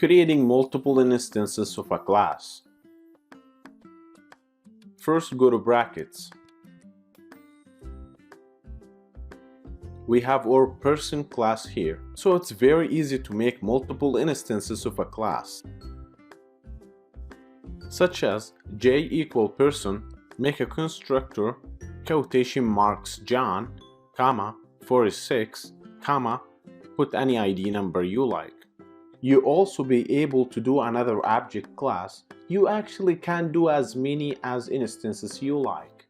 Creating multiple instances of a class. First, go to brackets. We have our person class here, so it's very easy to make multiple instances of a class. Such as j equal person, make a constructor, quotation marks John, comma, 46, comma, put any ID number you like. You also be able to do another object class. You actually can do as many as instances you like.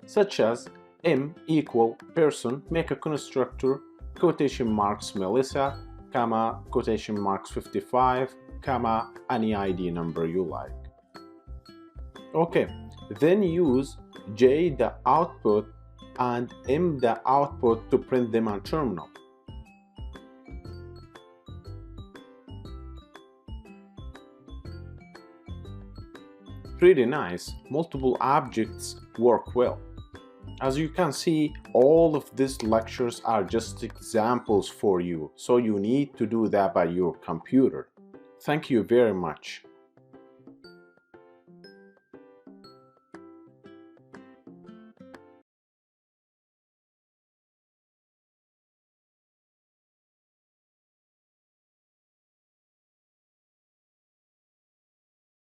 Such as m equal person, make a constructor, quotation marks Melissa, comma, quotation marks 55, comma, any ID number you like. Okay, then use j the output and m the output to print them on terminal. Pretty nice, multiple objects work well. As you can see, all of these lectures are just examples for you, so you need to do that by your computer. Thank you very much.